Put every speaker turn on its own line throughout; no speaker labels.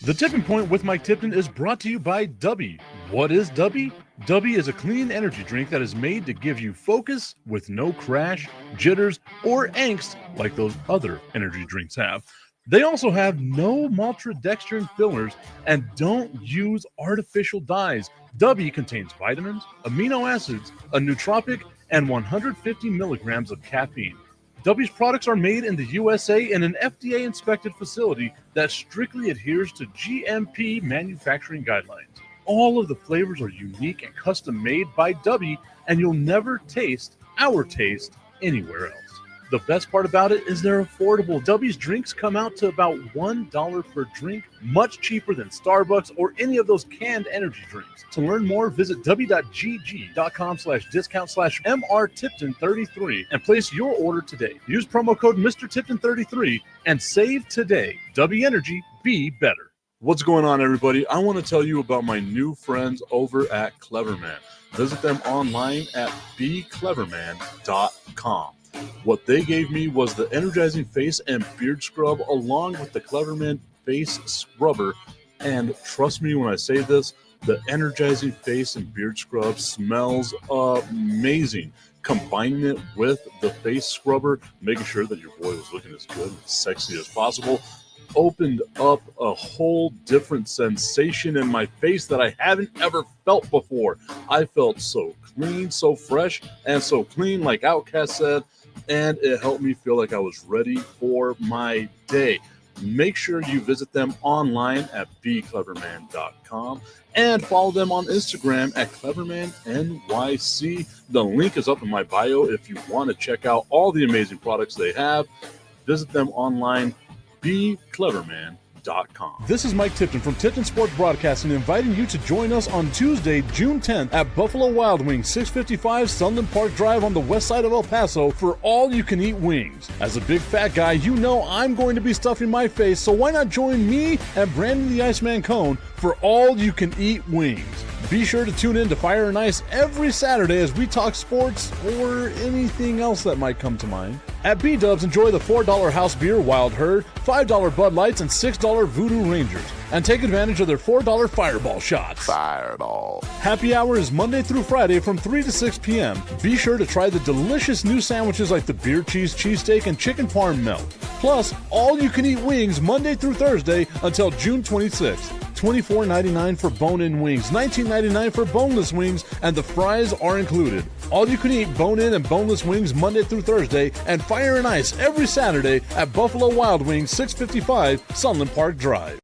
The Tipping Point with Mike Tipton is brought to you by Dubby. What is Dubby? Dubby is a clean energy drink that is made to give you focus with no crash, jitters, or angst like those other energy drinks have. They also have no maltodextrin fillers and don't use artificial dyes. Dubby contains vitamins, amino acids, a nootropic, and 150 milligrams of caffeine. W's products are made in the USA in an FDA-inspected facility that strictly adheres to GMP manufacturing guidelines. All of the flavors are unique and custom-made by W, and you'll never taste our taste anywhere else. The best part about it is they're affordable. W's drinks come out to about $1 per drink, much cheaper than Starbucks or any of those canned energy drinks. To learn more, visit w.gg.com/discount/MRTipton33 and place your order today. Use promo code MrTipton33 and save today. W Energy, be better. What's going on, everybody? I want to tell you about my new friends over at Cleverman. Visit them online at becleverman.com. What they gave me was the energizing face and beard scrub along with the Cleverman face scrubber. And trust me when I say this, the energizing face and beard scrub smells amazing. Combining it with the face scrubber, making sure that your boy was looking as good and sexy as possible, opened up a whole different sensation in my face that I haven't ever felt before. I felt so clean, so fresh, and so clean, like Outcast said, and it helped me feel like I was ready for my day. Make sure you visit them online at becleverman.com and follow them on Instagram at clevermannyc. The link is up in my bio if you want to check out all the amazing products they have. Visit them online, becleverman.com. This is Mike Tipton from Tipton Sports Broadcasting, inviting you to join us on Tuesday, June 10th at Buffalo Wild Wings, 655 Sunland Park Drive on the west side of El Paso for all-you-can-eat wings. As a big fat guy, you know I'm going to be stuffing my face, so why not join me and Brandon the Iceman Cone for all-you-can-eat wings? Be sure to tune in to Fire and Ice every Saturday as we talk sports or anything else that might come to mind. At B-Dubs, enjoy the $4 house beer Wild Herd, $5 Bud Lights, and $6 Voodoo Rangers. And take advantage of their $4 Fireball shots.
Fireball.
Happy hour is Monday through Friday from 3 to 6 p.m. Be sure to try the delicious new sandwiches like the beer cheese, cheesesteak, and chicken parm melt. Plus, all-you-can-eat wings Monday through Thursday until June 26th. $24.99 for bone-in wings, $19.99 for boneless wings, and the fries are included. All you can eat bone-in and boneless wings Monday through Thursday, and Fire and Ice every Saturday at Buffalo Wild Wings, 655 Sunland Park Drive.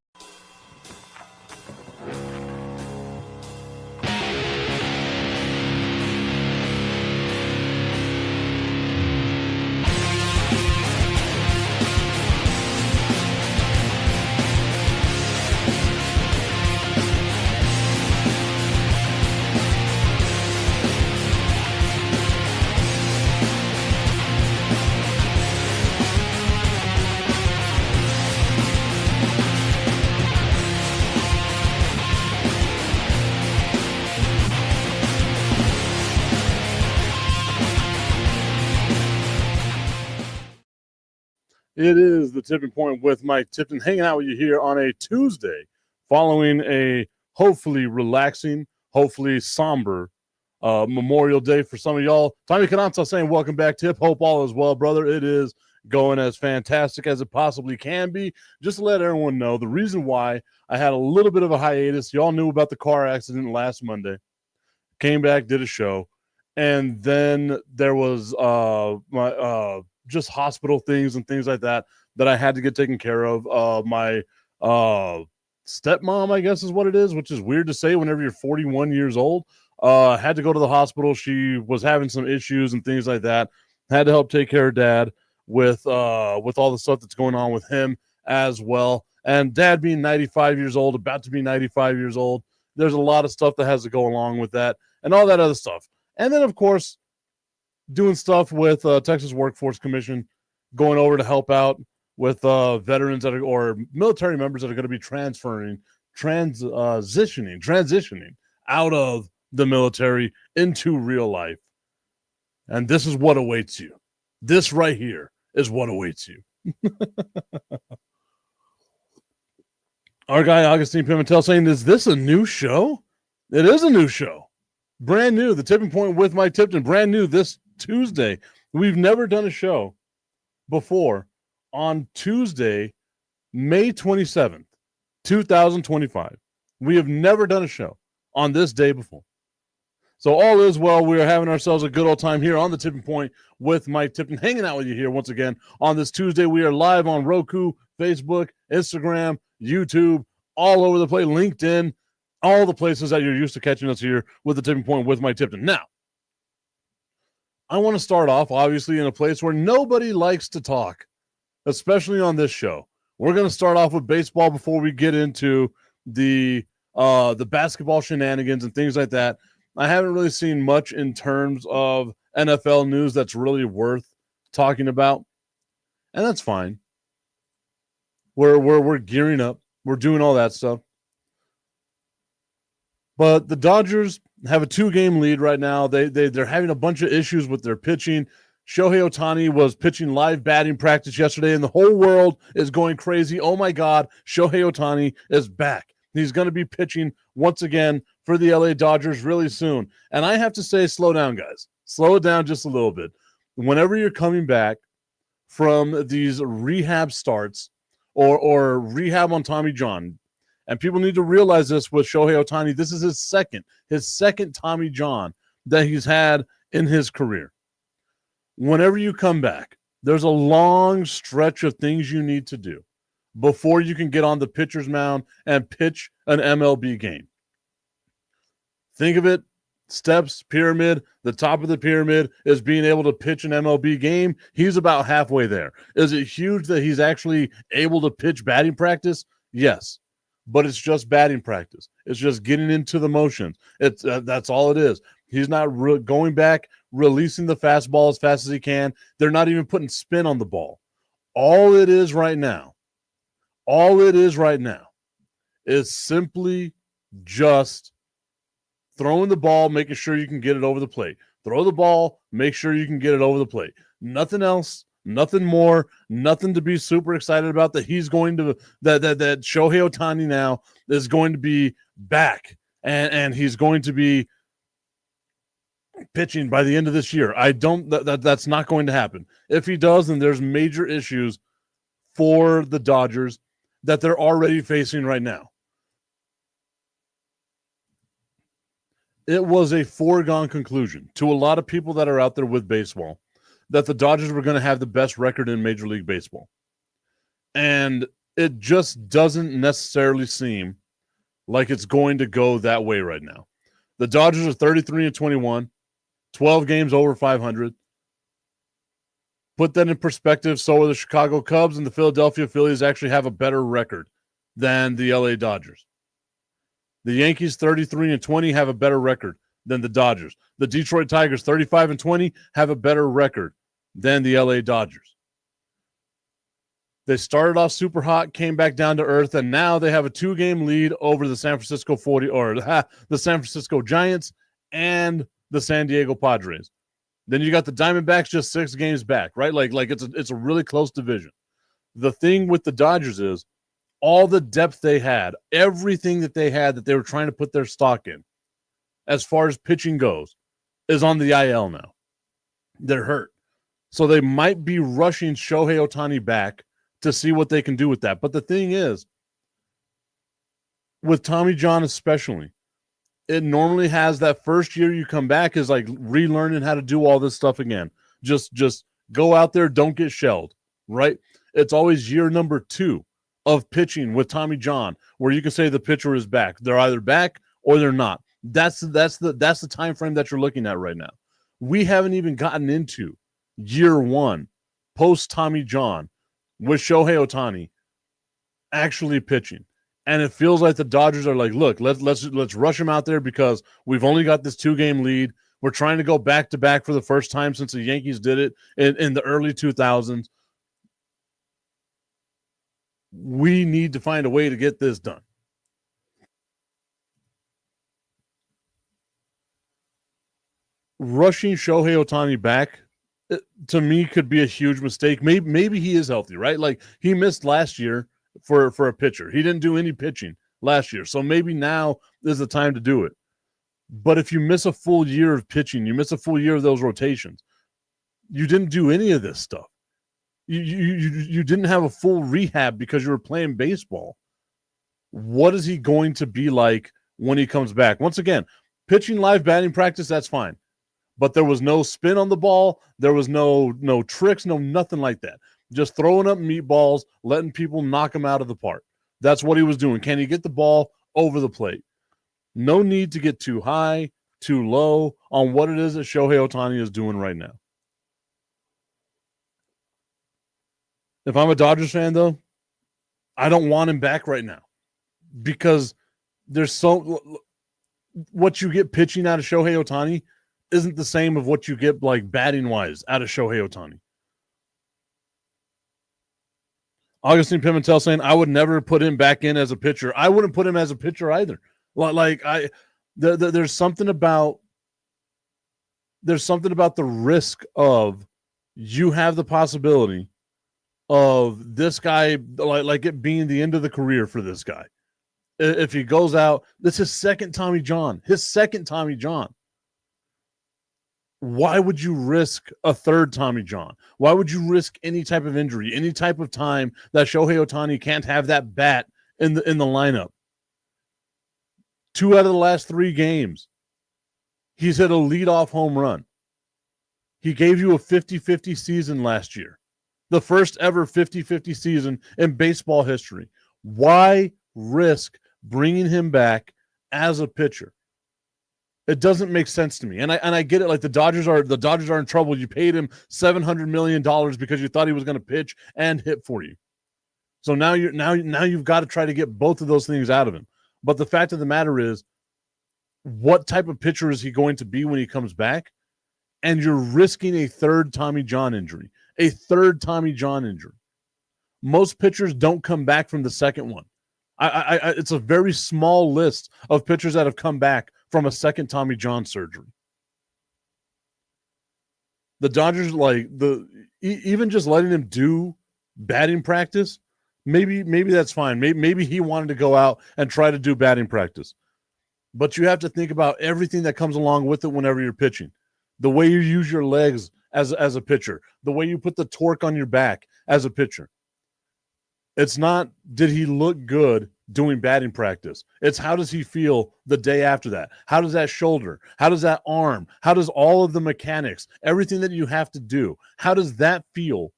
It is the Tipping Point with Mike Tipton, hanging out with you here on a Tuesday following a hopefully relaxing, hopefully somber Memorial Day for some of y'all. Tommy Cananza saying welcome back, Tip. Hope all is well, brother. It is going as fantastic as it possibly can be. Just to let everyone know, the reason why I had a little bit of a hiatus, y'all knew about the car accident last Monday. Came back, did a show, and then there was just hospital things and things like that I had to get taken care of. My stepmom, I guess is what it is, which is weird to say whenever you're 41 years old, had to go to the hospital. She was having some issues and things like that. Had to help take care of Dad with all the stuff that's going on with him as well. And Dad being 95 years old, about to be 95 years old, there's a lot of stuff that has to go along with that and all that other stuff. And then, of course, doing stuff with Texas Workforce Commission, going over to help out with veterans that are, or military members that are going to be transitioning out of the military into real life. And this is what awaits you. This right here is what awaits you.
Our guy Augustine Pimentel saying, is this a new show? It is a new show. Brand new. The Tipping Point with Mike Tipton. Brand new this Tuesday. We've never done a show before on Tuesday, May 27th, 2025. We have never done a show on this day before. So all is well. We are having ourselves a good old time here on the Tipping Point with Mike Tipton, hanging out with you here once again on this Tuesday. We are live on Roku, Facebook, Instagram, YouTube, all over the place, LinkedIn, all the places that you're used to catching us here with the Tipping Point with Mike Tipton. Now, I want to start off, obviously, in a place where nobody likes to talk, especially on this show. We're going to start off with baseball before we get into the basketball shenanigans and things like that. I haven't really seen much in terms of NFL news that's really worth talking about, and that's fine. We're gearing up. We're doing all that stuff. But the Dodgers have a 2-game lead right now. They're having a bunch of issues with their pitching. Shohei Ohtani was pitching live batting practice yesterday, and the whole world is going crazy. Oh, my God, Shohei Ohtani is back. He's going to be pitching once again for the LA Dodgers really soon. And I have to say, slow down, guys. Slow it down just a little bit. Whenever you're coming back from these rehab starts or rehab on Tommy John, and people need to realize this with Shohei Ohtani, this is his second Tommy John that he's had in his career. Whenever you come back, there's a long stretch of things you need to do before you can get on the pitcher's mound and pitch an MLB game. Think of it, steps, pyramid. The top of the pyramid is being able to pitch an MLB game. He's about halfway there. Is it huge that he's actually able to pitch batting practice? Yes, but it's just batting practice. It's just getting into the motions. It's that's all it is. He's not going back, releasing the fastball as fast as he can. They're not even putting spin on the ball. All it is right now is simply just throwing the ball, making sure you can get it over the plate. Throw the ball, make sure you can get it over the plate. Nothing else, nothing more, nothing to be super excited about that he's going to that Shohei Ohtani now is going to be back and he's going to be pitching by the end of this year. That's not going to happen. If he does, then there's major issues for the Dodgers that they're already facing right now. It was a foregone conclusion to a lot of people that are out there with baseball that the Dodgers were going to have the best record in Major League Baseball. And it just doesn't necessarily seem like it's going to go that way right now. The Dodgers are 33-21, 12 games over 500. Put that in perspective, so are the Chicago Cubs, and the Philadelphia Phillies actually have a better record than the LA Dodgers. The Yankees, 33-20, have a better record than the Dodgers. The Detroit Tigers, 35-20, have a better record than the LA Dodgers. They started off super hot, came back down to earth, and now they have a 2-game lead over the San Francisco the San Francisco Giants and the San Diego Padres. Then you got the Diamondbacks just 6 games back, right? Like it's a really close division. The thing with the Dodgers is all the depth they had, everything that they had that they were trying to put their stock in, as far as pitching goes, is on the IL now. They're hurt. So they might be rushing Shohei Ohtani back to see what they can do with that. But the thing is, with Tommy John especially, it normally has that first year you come back is like relearning how to do all this stuff again. Just go out there, don't get shelled, right? It's always year number 2 of pitching with Tommy John where you can say the pitcher is back. They're either back or they're not. That's the time frame that you're looking at right now. We haven't even gotten into year 1 post Tommy John with Shohei Ohtani actually pitching. And it feels like the Dodgers are like, look, let's rush him out there because we've only got this 2-game lead. We're trying to go back-to-back for the first time since the Yankees did it in the early 2000s. We need to find a way to get this done. Rushing Shohei Ohtani back, to me, could be a huge mistake. Maybe he is healthy, right? Like, he missed last year for a pitcher. He didn't do any pitching last year, so maybe now is the time to do it. But if you miss a full year of pitching, you miss a full year of those rotations. You didn't do any of this stuff. You didn't have a full rehab because you were playing baseball. What is he going to be like when he comes back? Once again, pitching live batting practice, that's fine. But there was no spin on the ball. There was no tricks, nothing like that. Just throwing up meatballs, letting people knock him out of the park. That's what he was doing. Can he get the ball over the plate? No need to get too high, too low on what it is that Shohei Ohtani is doing right now. If I'm a Dodgers fan, though, I don't want him back right now because there's what you get pitching out of Shohei Ohtani isn't the same of what you get like batting-wise out of Shohei Ohtani. Augustine Pimentel saying, I would never put him back in as a pitcher. I wouldn't put him as a pitcher either. There's something about the risk of you have the possibility of this guy, like it being the end of the career for this guy. If he goes out, this is his second Tommy John. Why would you risk a third Tommy John? Why would you risk any type of injury, any type of time that Shohei Ohtani can't have that bat in the lineup? 2 out of the last 3 games, he's hit a leadoff home run. He gave you a 50-50 season last year. The first ever 50-50 season in baseball history. Why risk bringing him back as a pitcher? It doesn't make sense to me. And I get it. Like the Dodgers are in trouble. You paid him $700 million because you thought he was going to pitch and hit for you. So now you've got to try to get both of those things out of him. But the fact of the matter is, what type of pitcher is he going to be when he comes back? And you're risking a third Tommy John injury. Most pitchers don't come back from the second one. It's a very small list of pitchers that have come back from a second Tommy John surgery. The Dodgers, even just letting him do batting practice, maybe that's fine. Maybe he wanted to go out and try to do batting practice. But you have to think about everything that comes along with it whenever you're pitching. The way you use your legs as a pitcher, the way you put the torque on your back as a pitcher. It's not, did he look good doing batting practice? It's how does he feel the day after that? How does that shoulder? How does that arm? How does all of the mechanics, everything that you have to do, how does that feel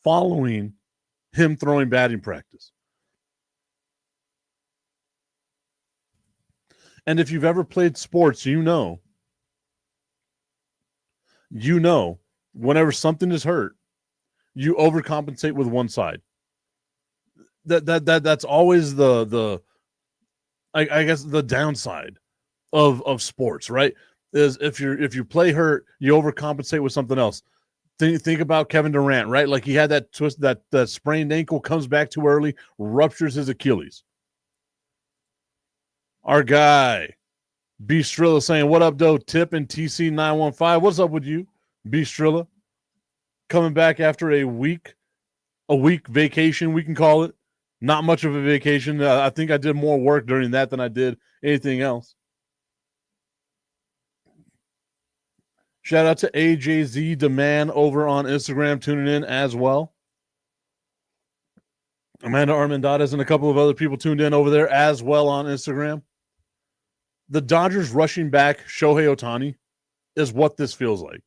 following him throwing batting practice? And if you've ever played sports, you know, whenever something is hurt, you overcompensate with one side. That's always the I guess the downside of sports, right? Is if you play hurt, you overcompensate with something else. Think about Kevin Durant, right? Like he had that twist, that sprained ankle, comes back too early, ruptures his Achilles. Our guy B Strilla saying, "What up, Doe? Tip and TC 915. What's up with you, B Strilla? Coming back after a week vacation, we can call it. Not much of a vacation. I think I did more work during that than I did anything else." Shout out to AJZ Demand over on Instagram tuning in as well. Amanda Armendariz and a couple of other people tuned in over there as well on Instagram. The Dodgers rushing back Shohei Ohtani is what this feels like.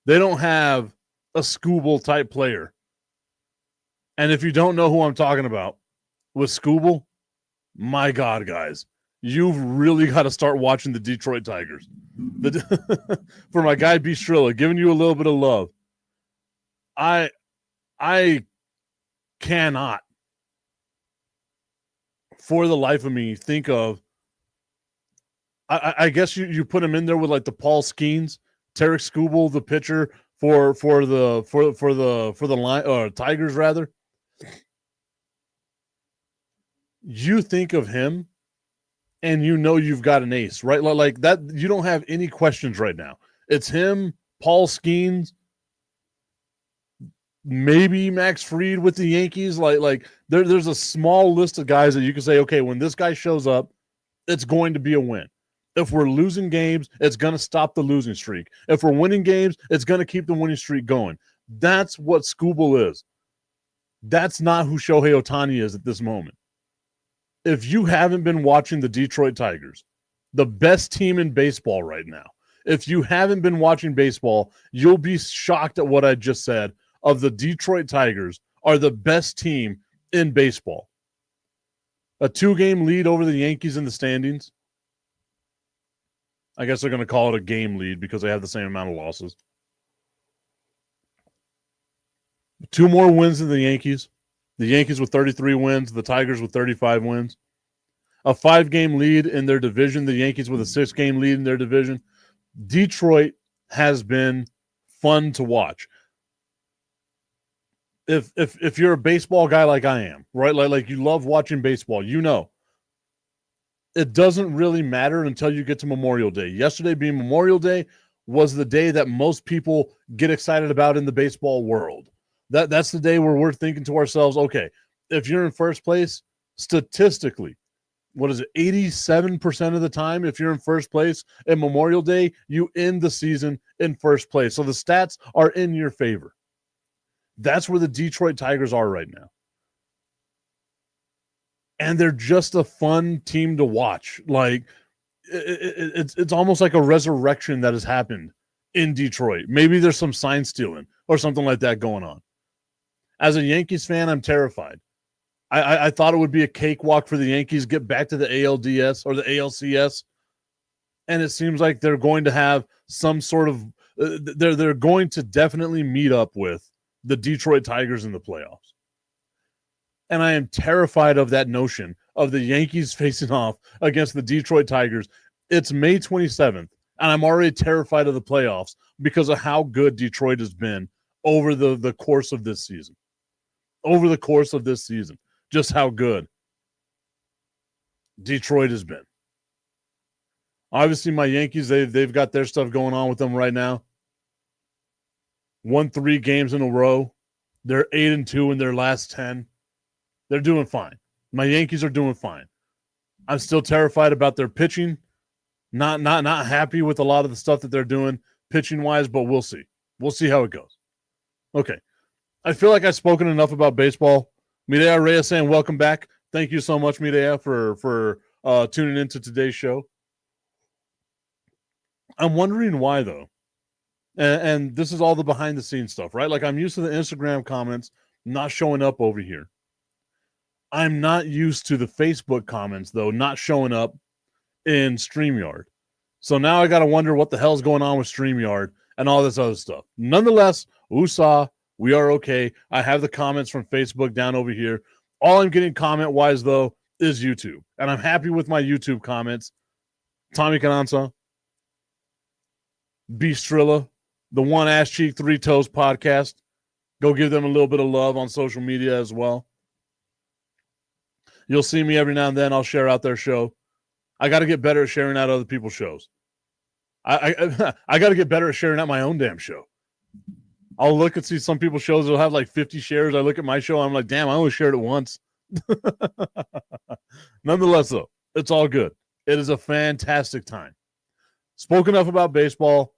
They don't have a Scooble type player. And if you don't know who I'm talking about with Scooble, my God, guys, you've really got to start watching the Detroit Tigers. For my guy B Strilla, giving you a little bit of love. I cannot, for the life of me, think of. I guess you put him in there with like the Paul Skeens, Tarek Skubal, the pitcher for the line Tigers rather. You think of him, and you know you've got an ace, right? Like that, you don't have any questions right now. It's him, Paul Skeens, maybe Max Fried with the Yankees. There's a small list of guys that you can say, okay, when this guy shows up, it's going to be a win. If we're losing games, it's going to stop the losing streak. If we're winning games, it's going to keep the winning streak going. That's what Skubal is. That's not who Shohei Ohtani is at this moment. If you haven't been watching the Detroit Tigers, the best team in baseball right now, if you haven't been watching baseball, you'll be shocked at what I just said of the Detroit Tigers are the best team in baseball. A 2-game lead over the Yankees in the standings. I guess they're going to call it a game lead because they have the same amount of losses. 2 more wins than the Yankees. The Yankees with 33 wins, the Tigers with 35 wins. A 5-game lead in their division, the Yankees with a 6-game lead in their division. Detroit has been fun to watch. If you're a baseball guy like I am, right? Like you love watching baseball, you know. It doesn't really matter until you get to Memorial Day. Yesterday being Memorial Day was the day that most people get excited about in the baseball world. That's the day where we're thinking to ourselves, okay, if you're in first place, statistically, what is it, 87% of the time, if you're in first place at Memorial Day, you end the season in first place. So the stats are in your favor. That's where the Detroit Tigers are right now. And they're just a fun team to watch. Like, it's almost like a resurrection that has happened in Detroit. Maybe there's some sign stealing or something like that going on. As a Yankees fan, I'm terrified. I thought it would be a cakewalk for the Yankees, get back to the ALDS or the ALCS. And it seems like they're going to have some sort of they're going to definitely meet up with the Detroit Tigers in the playoffs. And I am terrified of that notion of the Yankees facing off against the Detroit Tigers. It's May 27th, and I'm already terrified of the playoffs because of how good Detroit has been over the course of this season. Over the course of this season, just how good Detroit has been. Obviously, my Yankees, they've got their stuff going on with them right now. Won 3 games in a row. They're 8-2 in their last 10. They're doing fine. My Yankees are doing fine. I'm still terrified about their pitching. Not happy with a lot of the stuff that they're doing pitching-wise, but we'll see. We'll see how it goes. Okay. I feel like I've spoken enough about baseball. Mireya Reyes saying welcome back. Thank you so much, Mireya, for tuning into today's show. I'm wondering why, though. And this is all the behind-the-scenes stuff, right? Like, I'm used to the Instagram comments not showing up over here. I'm not used to the Facebook comments, though, not showing up in StreamYard. So now I got to wonder what the hell's going on with StreamYard and all this other stuff. Nonetheless, USA, we are okay. I have the comments from Facebook down over here. All I'm getting comment-wise, though, is YouTube. And I'm happy with my YouTube comments. Tommy Cananza, Beastrilla, the One Ass Cheek, Three Toes podcast. Go give them a little bit of love on social media as well. You'll see me every now and then. I'll share out their show. I got to get better at sharing out other people's shows. I got to get better at sharing out my own damn show. I'll look and see some people's shows that'll have like 50 shares. I look at my show, I'm like, damn, I only shared it once. Nonetheless, though, it's all good. It is a fantastic time. Spoke enough about baseball.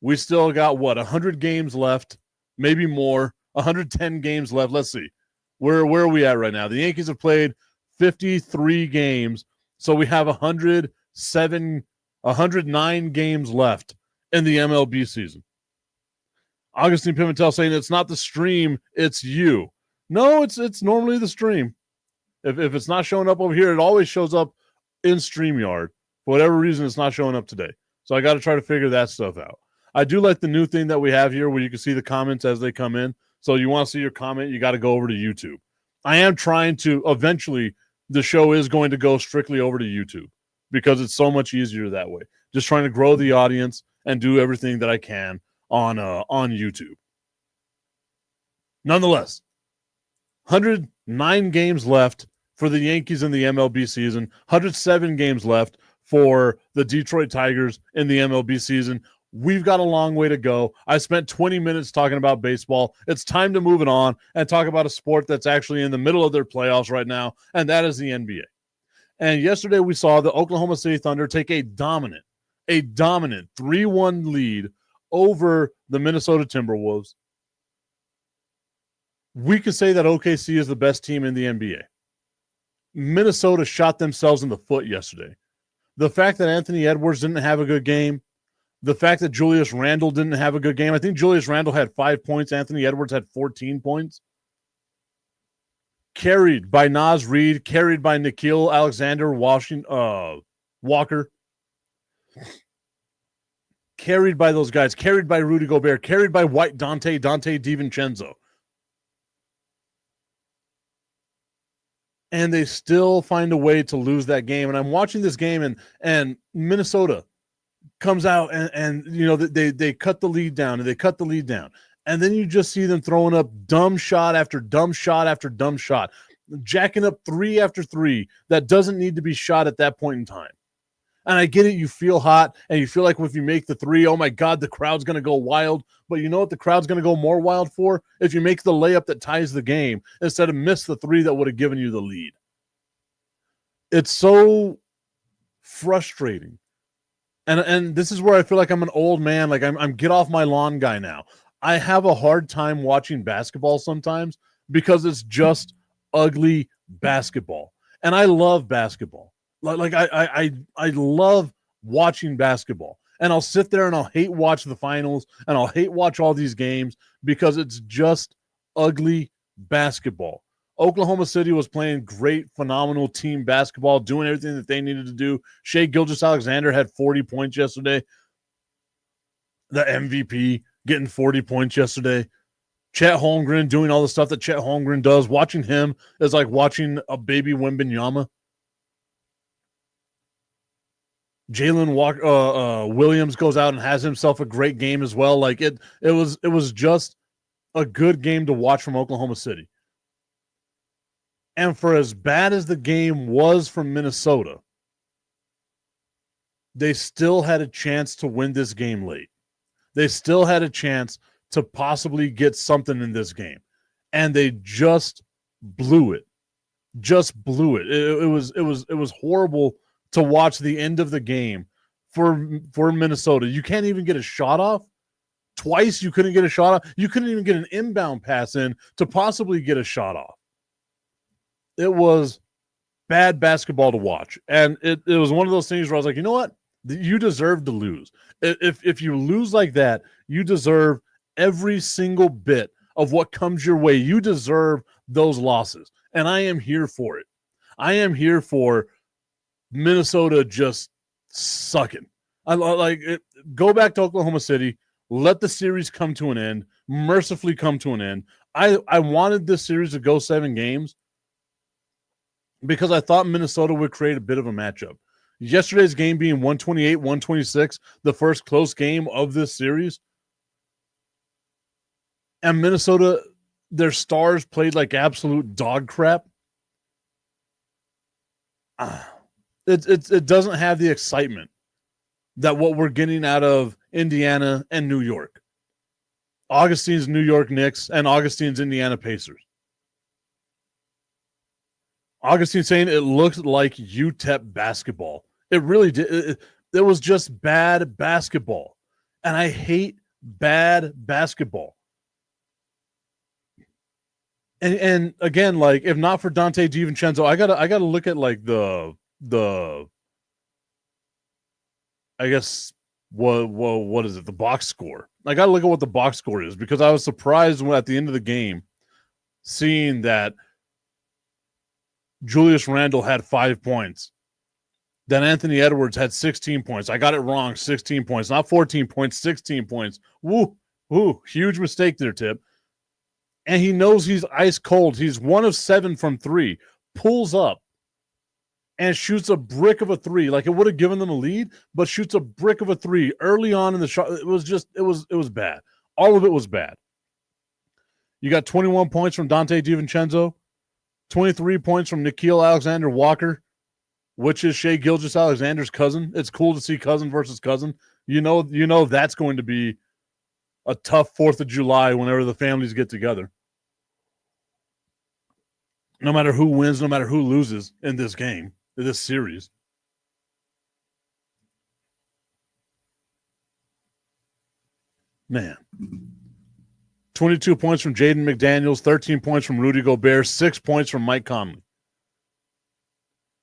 We still got, 100 games left, maybe more, 110 games left. Let's see. Where are we at right now? The Yankees have played 53 games, so we have 109 games left in the MLB season. Augustine Pimentel saying it's not the stream, it's you. No, it's normally the stream. If it's not showing up over here, it always shows up in StreamYard. For whatever reason, it's not showing up today. So I got to try to figure that stuff out. I do like the new thing that we have here where you can see the comments as they come in. So you want to see your comment, you got to go over to YouTube. I am trying to, eventually, the show is going to go strictly over to YouTube because it's so much easier that way. Just trying to grow the audience and do everything that I can on YouTube. Nonetheless, 109 games left for the Yankees in the MLB season, 107 games left for the Detroit Tigers in the MLB season. We've got a long way to go. I spent 20 minutes talking about baseball. It's time to move it on and talk about a sport that's actually in the middle of their playoffs right now, and that is the NBA. And yesterday we saw the Oklahoma City Thunder take a dominant 3-1 lead over the Minnesota Timberwolves. We could say that OKC is the best team in the NBA. Minnesota shot themselves in the foot yesterday. The fact that Anthony Edwards didn't have a good game, the fact that Julius Randle didn't have a good game. I think Julius Randle had 5 points. Anthony Edwards had 14 points. Carried by Naz Reid, carried by Nickeil Alexander-Walker, carried by those guys, carried by Rudy Gobert, carried by Dante DiVincenzo. And they still find a way to lose that game. And I'm watching this game, and Minnesota comes out and you know, they cut the lead down, and they cut the lead down. And then you just see them throwing up dumb shot after dumb shot after dumb shot, jacking up 3 after 3 that doesn't need to be shot at that point in time. And I get it. You feel hot, and you feel like if you make the 3, oh my God, the crowd's going to go wild. But you know what the crowd's going to go more wild for? If you make the layup that ties the game instead of miss the 3 that would have given you the lead. It's so frustrating. And this is where I feel like I'm an old man. Like I'm get off my lawn guy now. I have a hard time watching basketball sometimes because it's just ugly basketball. And I love basketball. Like I love watching basketball. And I'll sit there and I'll hate watch the finals and I'll hate watch all these games because it's just ugly basketball. Oklahoma City was playing great, phenomenal team basketball, doing everything that they needed to do. Shai Gilgeous-Alexander had 40 points yesterday. The MVP getting 40 points yesterday. Chet Holmgren doing all the stuff that Chet Holmgren does. Watching him is like watching a baby Wembanyama. Jalen Williams goes out and has himself a great game as well. Like it was just a good game to watch from Oklahoma City. And for as bad as the game was from Minnesota, they still had a chance to win this game late. They still had a chance to possibly get something in this game. And they just blew it. Just blew it. It was horrible to watch the end of the game for Minnesota. You can't even get a shot off. Twice you couldn't get a shot off. You couldn't even get an inbound pass in to possibly get a shot off. It was bad basketball to watch. And it was one of those things where I was like, you know what? You deserve to lose. If you lose like that, you deserve every single bit of what comes your way. You deserve those losses. And I am here for it. I am here for Minnesota just sucking. Go back to Oklahoma City. Let the series come to an end. Mercifully come to an end. I wanted this series to go 7 games because I thought Minnesota would create a bit of a matchup. Yesterday's game being 128-126, the first close game of this series. And Minnesota, their stars played like absolute dog crap. It doesn't have the excitement that what we're getting out of Indiana and New York. Augustine's New York Knicks and Augustine's Indiana Pacers. Augustine saying it looked like UTEP basketball. It really did. It was just bad basketball. And I hate bad basketball. And again, like if not for Dante DiVincenzo, I gotta look at like the I guess what is it? The box score. I gotta look at what the box score is because I was surprised when at the end of the game seeing that Julius Randle had 5 points. Then Anthony Edwards had 16 points. I got it wrong. 16 points, not 14 points, 16 points. Woo, huge mistake there, Tip. And he knows he's ice cold. He's 1 of 7 from 3. Pulls up and shoots a brick of a 3. Like it would have given them a lead, but shoots a brick of a 3 early on in the shot. It was bad. All of it was bad. You got 21 points from Dante DiVincenzo, 23 points from Nickeil Alexander-Walker, which is Shai Gilgeous-Alexander's cousin. It's cool to see cousin versus cousin. You know that's going to be a tough 4th of July whenever the families get together. No matter who wins, no matter who loses in this game, in this series. Man. 22 points from Jaden McDaniels, 13 points from Rudy Gobert, 6 points from Mike Conley.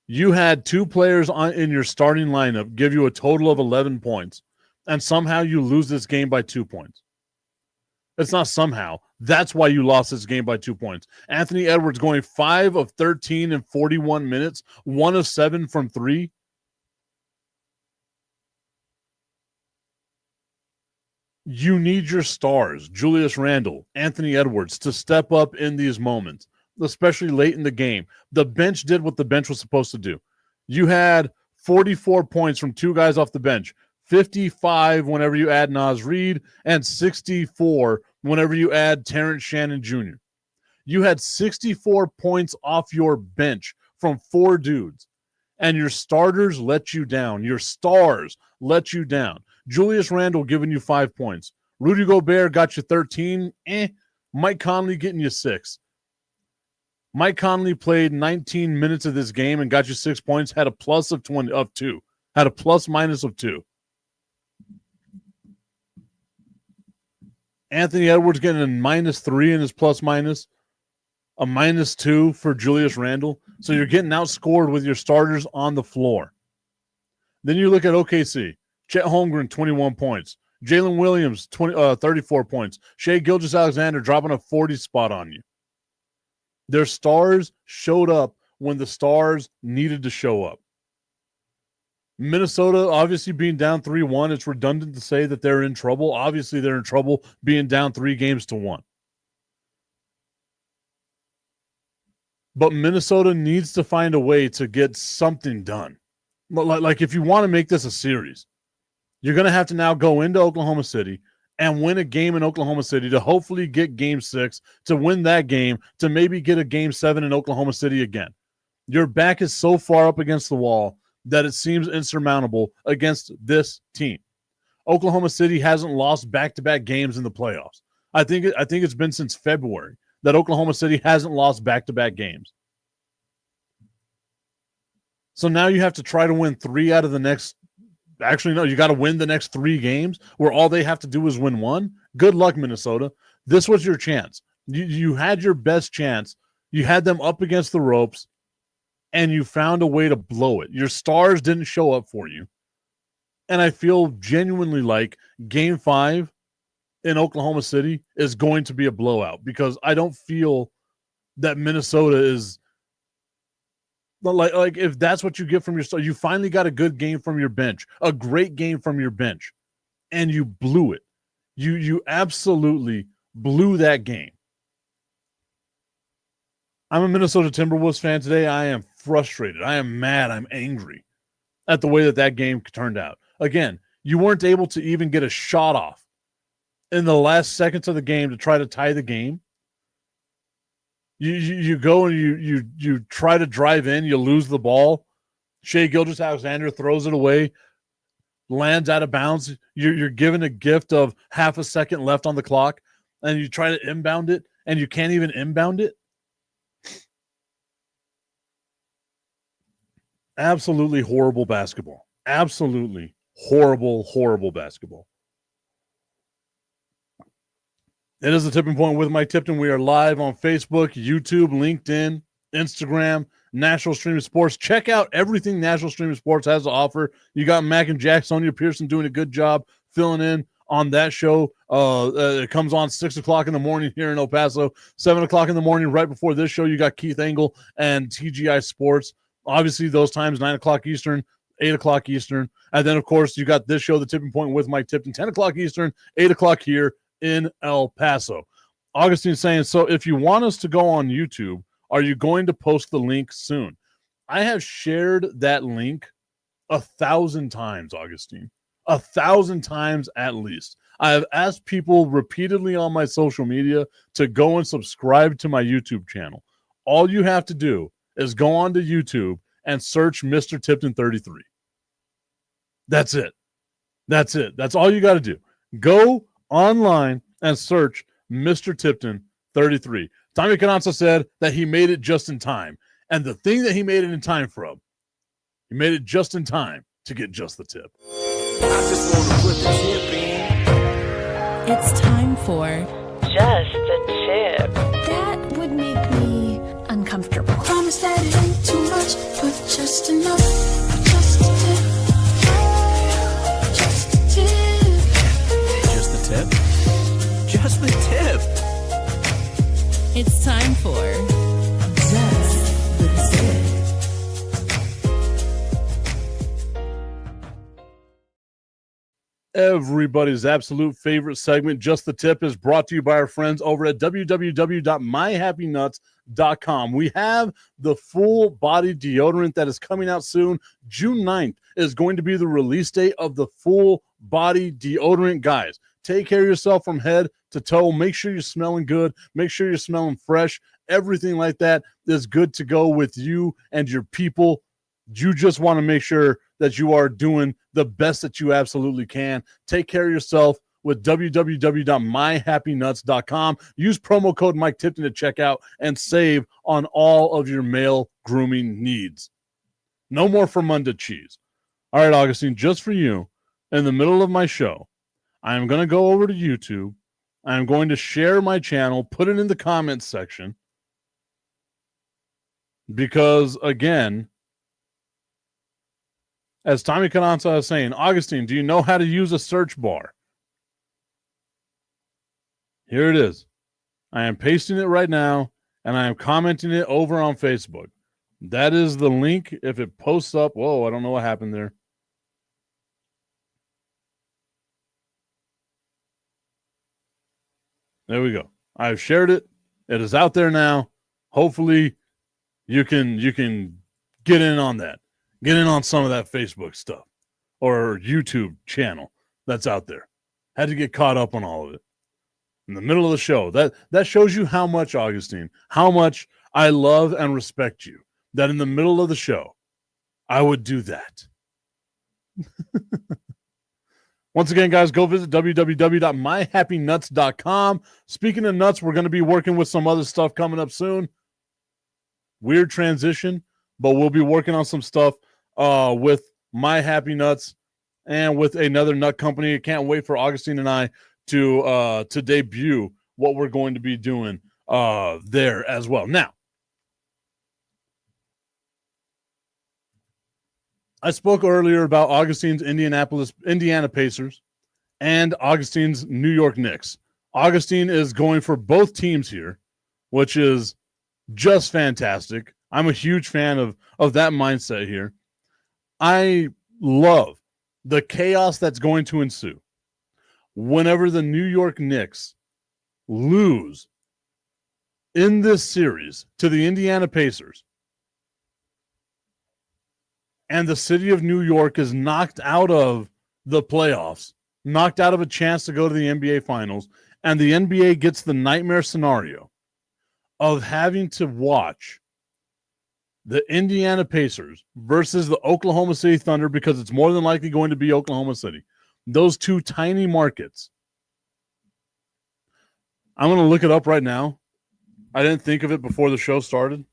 You had 2 players in your starting lineup give you a total of 11 points, and somehow you lose this game by 2 points. It's not somehow. That's why you lost this game by 2 points. Anthony Edwards going 5 of 13 in 41 minutes, 1 of 7 from 3. You need your stars, Julius Randle, Anthony Edwards, to step up in these moments, especially late in the game. The bench did what the bench was supposed to do. You had 44 points from 2 guys off the bench, 55 whenever you add Naz Reid, and 64 whenever you add Terrence Shannon Jr. You had 64 points off your bench from 4 dudes, and your starters let you down. Your stars let you down. Julius Randle giving you 5 points. Rudy Gobert got you 13. Mike Conley getting you 6. Mike Conley played 19 minutes of this game and got you 6 points, had a plus of 2. Had a plus minus of 2. Anthony Edwards getting a -3 in his plus minus, a -2 for Julius Randle. So you're getting outscored with your starters on the floor. Then you look at OKC. Chet Holmgren, 21 points. Jalen Williams, 34 points. Shai Gilgeous-Alexander dropping a 40 spot on you. Their stars showed up when the stars needed to show up. Minnesota, obviously being down 3-1, it's redundant to say that they're in trouble. Obviously, they're in trouble being down 3-1. But Minnesota needs to find a way to get something done. Like if you want to make this a series, you're going to have to now go into Oklahoma City and win a game in Oklahoma City to hopefully get Game 6, to win that game, to maybe get a Game 7 in Oklahoma City again. Your back is so far up against the wall that it seems insurmountable against this team. Oklahoma City hasn't lost back-to-back games in the playoffs. I think it's been since February that Oklahoma City hasn't lost back-to-back games. So now you have to try to win 3 out of the next. Actually, no, you got to win the next 3 games where all they have to do is win 1. Good luck, Minnesota. This was your chance. You had your best chance. You had them up against the ropes, and you found a way to blow it. Your stars didn't show up for you. And I feel genuinely like Game 5 in Oklahoma City is going to be a blowout because I don't feel that Minnesota is like if that's what you get from your stars. You finally got a good game from your bench, a great game from your bench, and you blew it. You absolutely blew that game. I'm a Minnesota Timberwolves fan today. I am frustrated. I am mad. I'm angry at the way that game turned out. Again, you weren't able to even get a shot off in the last seconds of the game to try to tie the game. You go and you try to drive in, you lose the ball. Shai Gilgeous-Alexander throws it away, lands out of bounds. You're given a gift of half a second left on the clock, and you try to inbound it, and you can't even inbound it. Absolutely horrible basketball. Absolutely horrible basketball. It is the Tipping Point with Mike Tipton. We are live on Facebook, YouTube, LinkedIn, Instagram, National Stream Sports. Check out everything National Stream Sports has to offer. You got Mac and Jack, Sonia Pearson doing a good job filling in on that show. It comes on 6 o'clock in the morning here in El Paso. 7 o'clock in the morning right before this show, you got Keith Engel and TGI Sports. Obviously, those times, 9 o'clock Eastern, 8 o'clock Eastern. And then, of course, you got this show, The Tipping Point with Mike Tipton, 10 o'clock Eastern, 8 o'clock here in El Paso. Augustine saying, so if you want us to go on YouTube, are you going to post the link soon? I have shared that link 1,000 times, Augustine. 1,000 times at least. I have asked people repeatedly on my social media to go and subscribe to my YouTube channel. All you have to do is go onto YouTube and search Mr. Tipton 33. That's it. That's it. That's all you got to do. Go online and search Mr. Tipton 33. Tommy Cananza said that he made it just in time. And the thing that he made it in time from, he made it just in time to get just the tip.
I just want to put the tip in.
It's time for
Just the Tip.
That would make me uncomfortable.
Promise that it ain't too much, but just enough. Just a tip. Just a tip.
Just the tip? Just the tip.
It's time for Just the Tip.
Everybody's absolute favorite segment, Just the Tip, is brought to you by our friends over at www.myhappynuts.com. We have the full body deodorant that is coming out soon. June 9th is going to be the release date of the full body deodorant. Guys, take care of yourself from head to toe. Make sure you're smelling good. Make sure you're smelling fresh. Everything like that is good to go with you and your people. You just want to make sure that you are doing the best that you absolutely can. Take care of yourself with www.myhappynuts.com. Use promo code Mike Tipton to check out and save on all of your male grooming needs. No more Fermunda cheese. All right, Augustine, just for you, in the middle of my show, I am going to go over to YouTube. I am going to share my channel, put it in the comments section, because, again, as Tommy Cananza is saying, Augustine, do you know how to use a search bar? Here it is. I am pasting it right now, and I am commenting it over on Facebook. That is the link. If it posts up, whoa, I don't know what happened there. There we go. I've shared it. It is out there now. Hopefully, you can get in on that. Get in on some of that Facebook stuff or YouTube channel that's out there. Had to get caught up on all of it. In the middle of the show. That shows you how much, Augustine, how much I love and respect you. That in the middle of the show, I would do that. Once again, guys, go visit www.myhappynuts.com. Speaking of nuts, we're going to be working with some other stuff coming up soon. Weird transition, but we'll be working on some stuff with My Happy Nuts and with another nut company. I can't wait for Augustine and I to debut what we're going to be doing there as well. Now, I spoke earlier about Augustine's Indiana Pacers and Augustine's New York Knicks. Augustine is going for both teams here, which is just fantastic. I'm a huge fan of that mindset here. I love the chaos that's going to ensue whenever the New York Knicks lose in this series to the Indiana Pacers and the city of New York is knocked out of the playoffs, knocked out of a chance to go to the NBA Finals, and the NBA gets the nightmare scenario of having to watch the Indiana Pacers versus the Oklahoma City Thunder, because it's more than likely going to be Oklahoma City. Those two tiny markets. I'm going to look it up right now. I didn't think of it before the show started.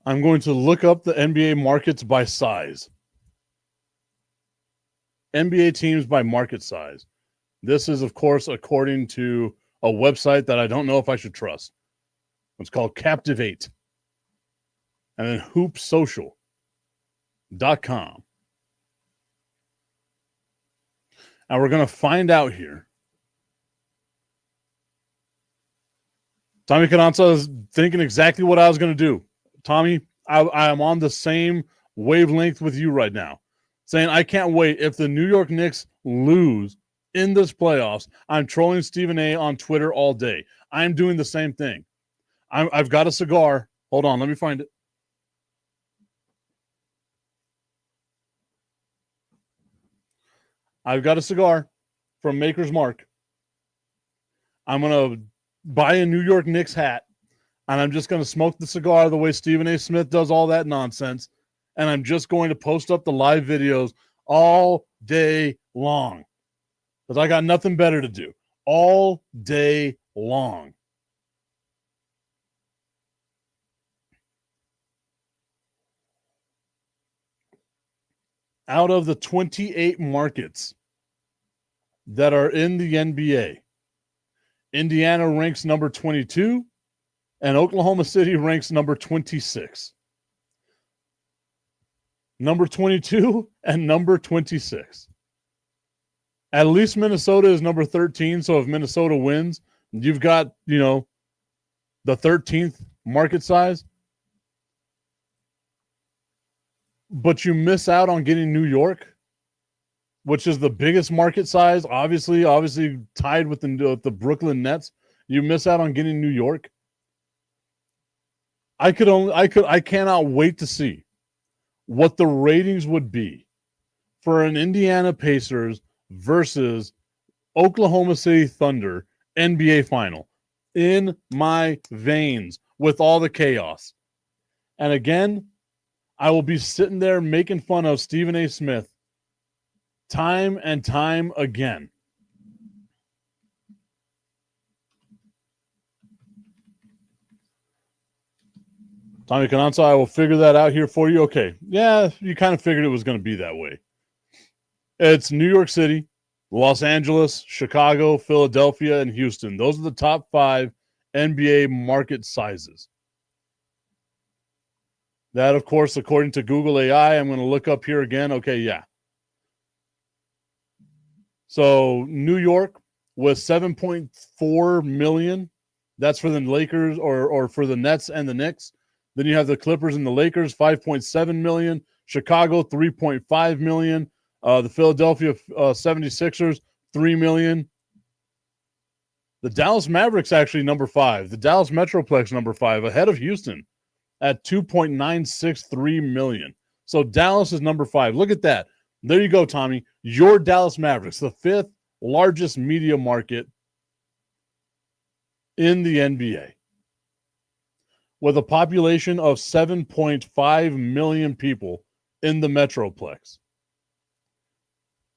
I'm going to look up the NBA markets by size. NBA teams by market size. This is, of course, according to a website that I don't know if I should trust. It's called Captivate. And then hoopsocial.com. And we're going to find out here. Tommy Cananza is thinking exactly what I was going to do. Tommy, I am on the same wavelength with you right now. Saying I can't wait if the New York Knicks lose in this playoffs. I'm trolling Stephen A on Twitter all day. I'm doing the same thing. I've got a cigar. Hold on, let me find it. I've got a cigar from Maker's Mark. I'm going to buy a New York Knicks hat. and I'm just going to smoke the cigar the way Stephen A. Smith does all that nonsense, and I'm just going to post up the live videos all day long because I got nothing better to do all day long. Out of the 28 markets that are in the NBA, Indiana ranks number 22 and Oklahoma City ranks number 26. Number 22 and number 26. At least Minnesota is number 13, so if Minnesota wins, you've got, the 13th market size. But you miss out on getting New York, which is the biggest market size, obviously tied with the Brooklyn Nets. You miss out on getting New York. I cannot wait to see what the ratings would be for an Indiana Pacers versus Oklahoma City Thunder NBA final in my veins with all the chaos. And again, I will be sitting there making fun of Stephen A. Smith time and time again. Tommy Cananza, I will figure that out here for you. Okay. Yeah, you kind of figured it was going to be that way. It's New York City, Los Angeles, Chicago, Philadelphia, and Houston. Those are the top 5 NBA market sizes. That, of course, according to Google AI, I'm going to look up here again. Okay, yeah. So New York with 7.4 million. That's for the Lakers or for the Nets and the Knicks. Then you have the Clippers and the Lakers, 5.7 million. Chicago, 3.5 million. The Philadelphia 76ers, 3 million. The Dallas Mavericks actually number 5. The Dallas Metroplex number 5, ahead of Houston at 2.963 million. So Dallas is number 5. Look at that. There you go, Tommy. Your Dallas Mavericks, the 5th largest media market in the NBA, with a population of 7.5 million people in the Metroplex.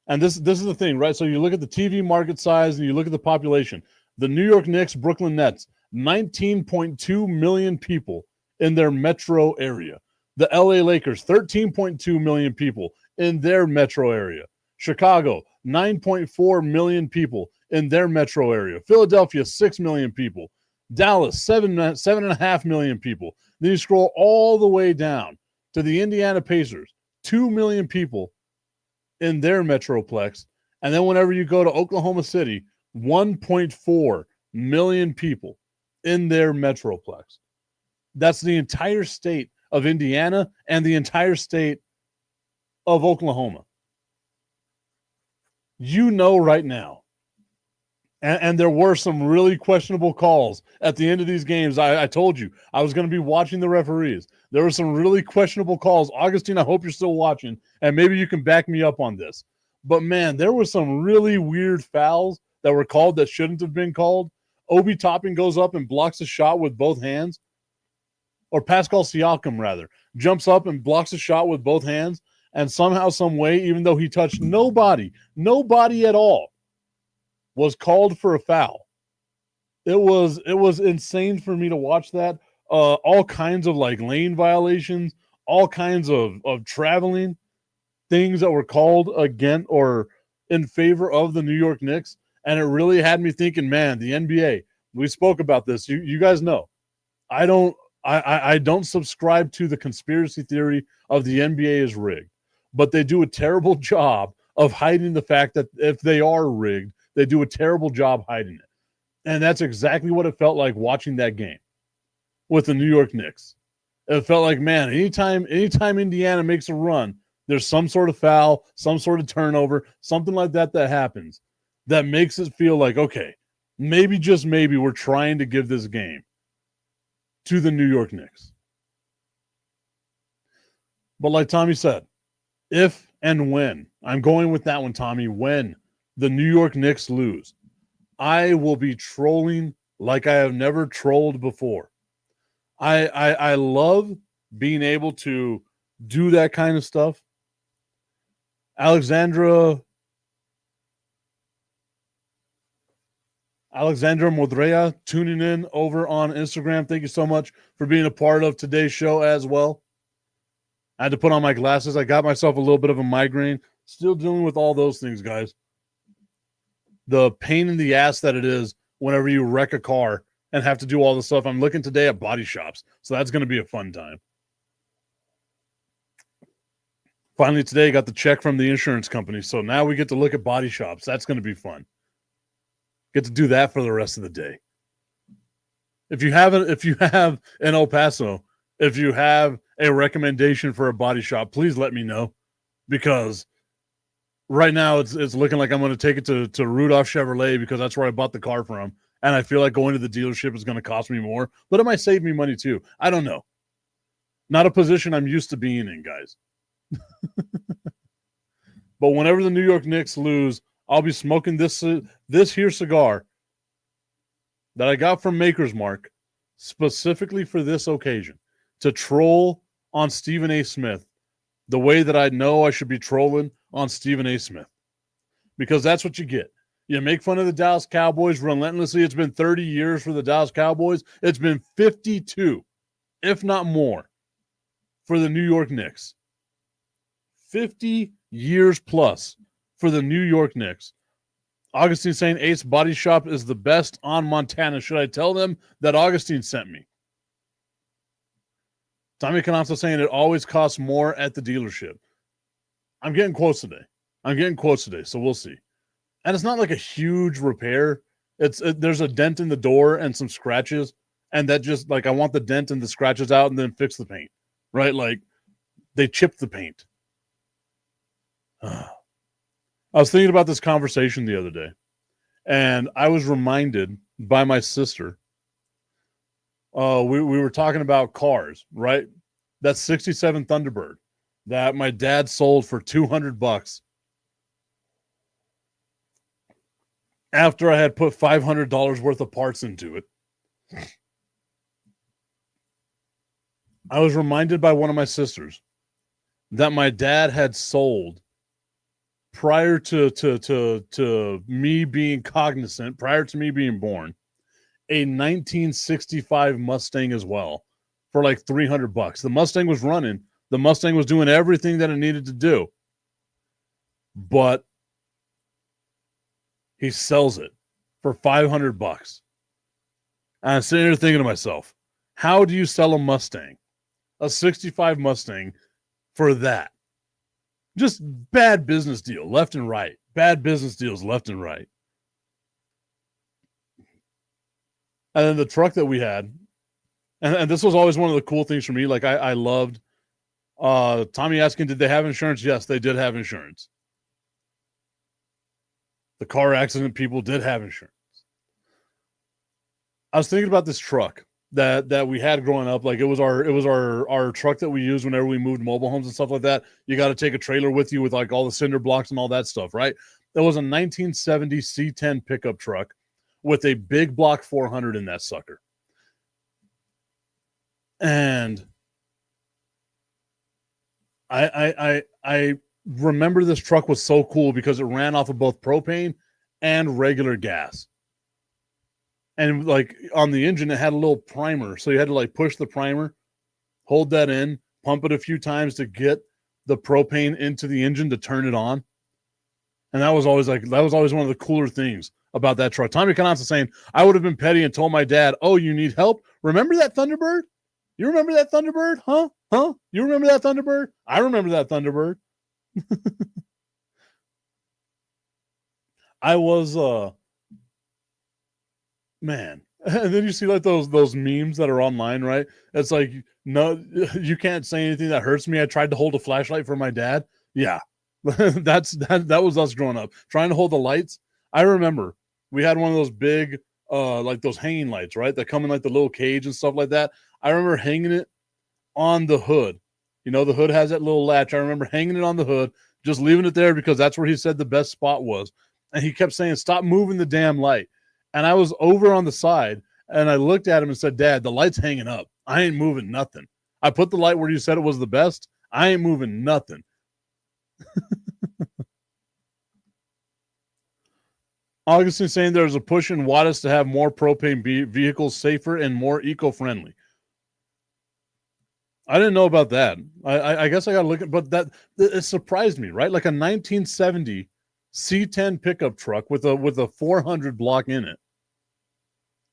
And this is the thing, right? So you look at the TV market size and you look at the population. The New York Knicks, Brooklyn Nets, 19.2 million people in their metro area. The LA Lakers, 13.2 million people in their metro area. Chicago, 9.4 million people in their metro area. Philadelphia, 6 million people. Dallas, 7.5 million people. Then you scroll all the way down to the Indiana Pacers, 2 million people in their metroplex. And then whenever you go to Oklahoma City, 1.4 million people in their metroplex. That's the entire state of Indiana and the entire state of Oklahoma. You know right now, and there were some really questionable calls at the end of these games. I told you I was going to be watching the referees. There were some really questionable calls. Augustine, I hope you're still watching, and maybe you can back me up on this. But, man, there were some really weird fouls that were called that shouldn't have been called. Obi Toppin goes up and blocks a shot with both hands. Or Pascal Siakam, rather, jumps up and blocks a shot with both hands. And somehow, some way, even though he touched nobody at all, was called for a foul. It was insane for me to watch that. All kinds of lane violations, all kinds of traveling things that were called again or in favor of the New York Knicks. And it really had me thinking, man, the NBA, we spoke about this. You guys know, I don't subscribe to the conspiracy theory of the NBA is rigged, but they do a terrible job of hiding the fact that if they are rigged, they do a terrible job hiding it. And that's exactly what it felt like watching that game with the New York Knicks. It felt like, man, anytime Indiana makes a run, there's some sort of foul, some sort of turnover, something like that happens that makes it feel like, okay, maybe, just maybe, we're trying to give this game to the New York Knicks. But like Tommy said, if and when, I'm going with that one, Tommy, when the New York Knicks lose, I will be trolling like I have never trolled before. I love being able to do that kind of stuff. Alexandra Modrea tuning in over on Instagram. Thank you so much for being a part of today's show as well. I had to put on my glasses. I got myself a little bit of a migraine. Still dealing with all those things, guys. The pain in the ass that it is whenever you wreck a car and have to do all the stuff. I'm looking today at body shops, so that's going to be a fun time. Finally today, got the check from the insurance company, so now we get to look at body shops. That's going to be fun. Get to do that for the rest of the day. If you have in El Paso, if you have a recommendation for a body shop, please let me know, because right now it's looking like I'm going to take it to Rudolph Chevrolet, because that's where I bought the car from, and I feel like going to the dealership is going to cost me more, but it might save me money too. I don't know. Not a position I'm used to being in, guys. But whenever the New York Knicks lose, I'll be smoking this here cigar that I got from Maker's Mark specifically for this occasion, to troll on Stephen A. Smith the way that I know I should be trolling on Stephen A. Smith, because that's what you get. You make fun of the Dallas Cowboys relentlessly. It's been 30 years for the Dallas Cowboys. It's been 52, if not more, for the New York Knicks. 50 years plus for the New York Knicks. Augustine saying Ace Body Shop is the best on Montana. Should I tell them that Augustine sent me? Tommy Canazzo saying it always costs more at the dealership. I'm getting quotes today, so we'll see. And it's not like a huge repair. There's a dent in the door and some scratches, and that just, like, I want the dent and the scratches out and then fix the paint, right? Like, they chipped the paint. I was thinking about this conversation the other day, and I was reminded by my sister. We were talking about cars, right? That 67 Thunderbird that my dad sold for $200 after I had put $500 worth of parts into it. I was reminded by one of my sisters that my dad had sold, prior to me being cognizant, prior to me being born, a 1965 Mustang as well for like $300. The Mustang was running. The Mustang was doing everything that it needed to do. But he sells it for $500. And I'm sitting here thinking to myself, how do you sell a Mustang, a 65 Mustang, for that? Just bad business deal left and right. Bad business deals left and right. And then the truck that we had, and this was always one of the cool things for me. Like, I loved Tommy asking, did they have insurance? Yes, they did have insurance. The car accident people did have insurance. I was thinking about this truck that we had growing up. Like, it was our truck that we used whenever we moved mobile homes and stuff like that. You got to take a trailer with you with like all the cinder blocks and all that stuff, right? It was a 1970 C10 pickup truck with a big block 400 in that sucker. And I remember this truck was so cool because it ran off of both propane and regular gas. And like on the engine, it had a little primer. So you had to like push the primer, hold that in, pump it a few times to get the propane into the engine to turn it on. And that was always one of the cooler things about that truck. Tommy Canazzo saying, I would have been petty and told my dad, oh, you need help? Remember that Thunderbird? You remember that Thunderbird? Huh? You remember that Thunderbird? I remember that Thunderbird. I was, man. And then you see like those memes that are online, right? It's like, no, you can't say anything that hurts me. I tried to hold a flashlight for my dad. Yeah. that was us growing up, trying to hold the lights. I remember we had one of those big, like those hanging lights, right? That come in like the little cage and stuff like that. I remember hanging it on the hood. You know, the hood has that little latch. I remember hanging it on the hood, just leaving it there because that's where he said the best spot was. And he kept saying, stop moving the damn light. And I was over on the side and I looked at him and said, Dad, the light's hanging up. I ain't moving nothing. I put the light where you said it was the best. I ain't moving nothing. Augustine saying there's a push in Wattis to have more propane vehicles safer and more eco-friendly. I didn't know about that. I guess I got to look at, but that it surprised me, right? Like a 1970 C10 pickup truck with a 400 block in it,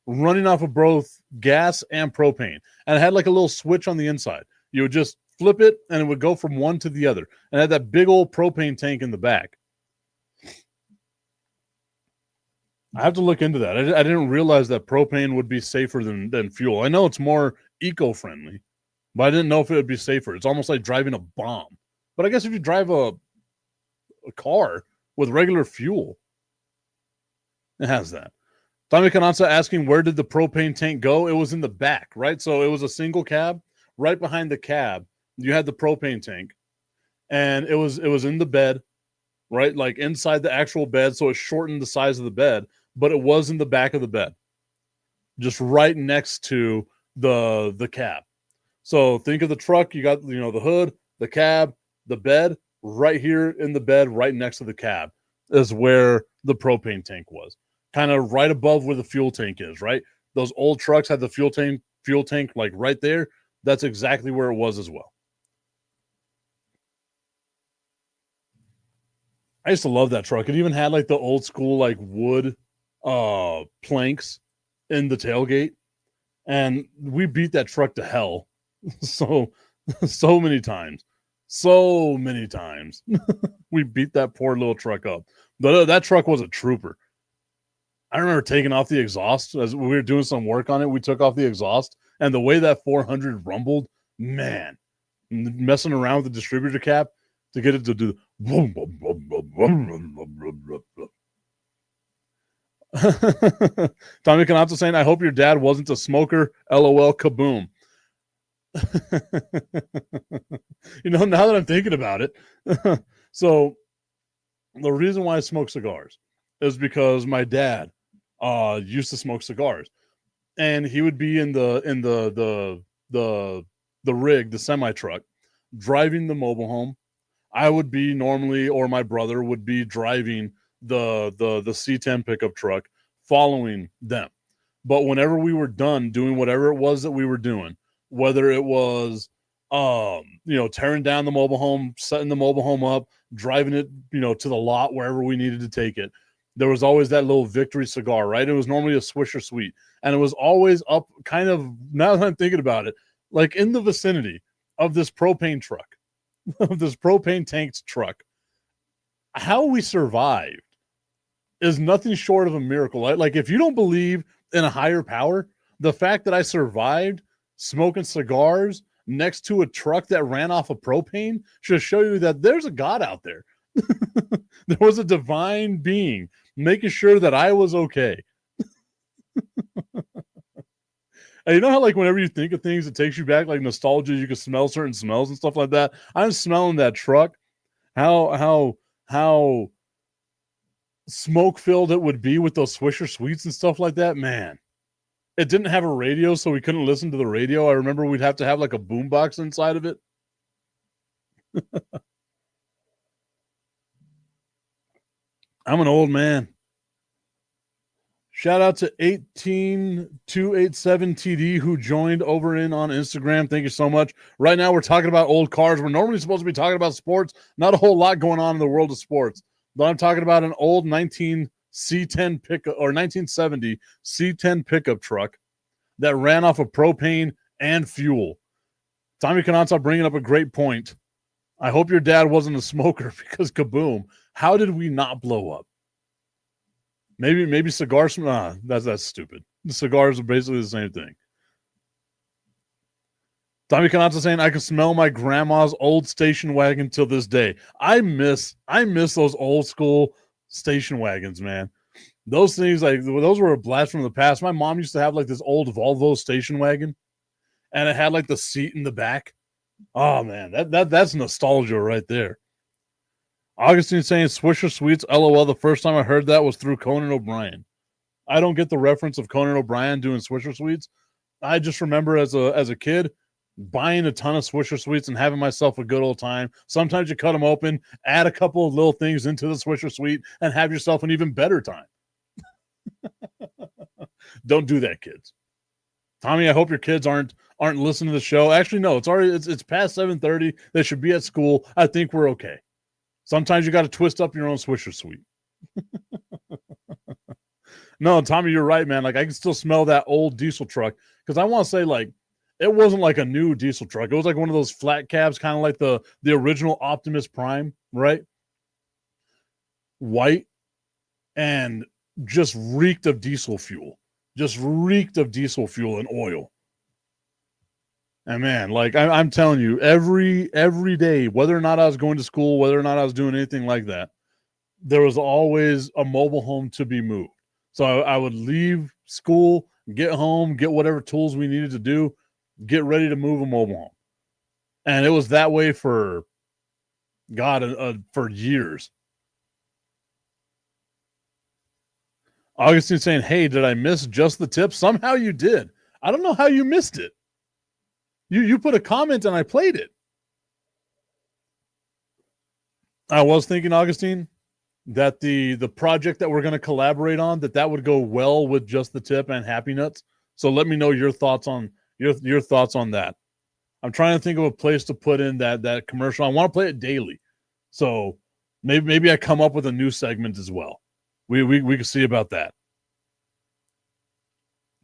running off of both gas and propane, and it had like a little switch on the inside. You would just flip it, and it would go from one to the other, and it had that big old propane tank in the back. I have to look into that. I didn't realize that propane would be safer than fuel. I know it's more eco-friendly, but I didn't know if it would be safer. It's almost like driving a bomb. But I guess if you drive a car with regular fuel, it has that. Tommy Cananza asking, where did the propane tank go? It was in the back, right? So it was a single cab. Right behind the cab, you had the propane tank. And it was in the bed, right? Like inside the actual bed, so it shortened the size of the bed, but it was in the back of the bed, just right next to the cab. So think of the truck, you got, the hood, the cab, the bed, right here in the bed, right next to the cab is where the propane tank was. Kind of right above where the fuel tank is, right? Those old trucks had the fuel tank like right there. That's exactly where it was as well. I used to love that truck. It even had like the old school like wood planks in the tailgate, and we beat that truck to hell so many times. We beat that poor little truck up. That truck was a trooper. I remember taking off the exhaust as we were doing some work on it. We took off the exhaust, and the way that 400 rumbled, man, messing around with the distributor cap to get it to do Tommy Canazzo saying, I hope your dad wasn't a smoker. LOL, kaboom. Now that I'm thinking about it, so the reason why I smoke cigars is because my dad used to smoke cigars, and he would be in the rig, the semi truck, driving the mobile home. I would be normally, or my brother would be driving the C10 pickup truck, following them. But whenever we were done doing whatever it was that we were doing, whether it was tearing down the mobile home, setting the mobile home up, driving it to the lot wherever we needed to take it, there was always that little victory cigar, right? It was normally a Swisher Sweet, and it was always up kind of, now that I'm thinking about it, like in the vicinity of this propane truck, of this propane tanked truck. How we survived is nothing short of a miracle. Like, if you don't believe in a higher power, the fact that I survived smoking cigars next to a truck that ran off of propane should show you that there's a God out there. There was a divine being making sure that I was okay. And you know how, like, whenever you think of things, it takes you back, like nostalgia. You can smell certain smells and stuff like that. I'm smelling that truck. How smoke filled it would be with those Swisher Sweets and stuff like that. Man, it didn't have a radio, so we couldn't listen to the radio. I remember we'd have to have like a boombox inside of it. I'm an old man. Shout out to 18287TD who joined over in on Instagram. Thank you so much. Right now we're talking about old cars. We're normally supposed to be talking about sports. Not a whole lot going on in the world of sports. But I'm talking about an old 1970 C10 pickup truck that ran off of propane and fuel. Tommy Cananza bringing up a great point. I hope your dad wasn't a smoker, because kaboom, how did we not blow up? Maybe cigars. That's stupid. The cigars are basically the same thing. Tommy Canazza saying, I can smell my grandma's old station wagon till this day. I miss those old school station wagons, man. Those things, like, those were a blast from the past. My mom used to have like this old Volvo station wagon, and it had like the seat in the back. Oh man, that's nostalgia right there. Augustine saying Swisher Sweets, LOL. The first time I heard that was through Conan O'Brien. I don't get the reference of Conan O'Brien doing Swisher Sweets, I just remember as a kid buying a ton of Swisher Sweets and having myself a good old time. Sometimes you cut them open, add a couple of little things into the Swisher Sweet, and have yourself an even better time. Don't do that, kids. Tommy, I hope your kids aren't listening to the show. Actually, no, it's past 7:30. They should be at school. I think we're okay. Sometimes you got to twist up your own Swisher Sweet. No, Tommy, you're right, man. Like, I can still smell that old diesel truck, because I want to say, like, it wasn't like a new diesel truck. It was like one of those flat cabs, kind of like the original Optimus Prime, right? White, and just reeked of diesel fuel. Just reeked of diesel fuel and oil. And man, like I'm telling you, every day, whether or not I was going to school, whether or not I was doing anything like that, there was always a mobile home to be moved. So I would leave school, get home, get whatever tools we needed to do, get ready to move a mobile home. And it was that way for, for years. Augustine saying, hey, did I miss just the tip? Somehow you did. I don't know how you missed it. You put a comment and I played it. I was thinking, Augustine, that the project that we're going to collaborate on, that would go well with just the tip and Happy Nuts. So let me know your thoughts on your thoughts on that. I'm trying to think of a place to put in that commercial. I want to play it daily. So maybe I come up with a new segment as well. We can see about that.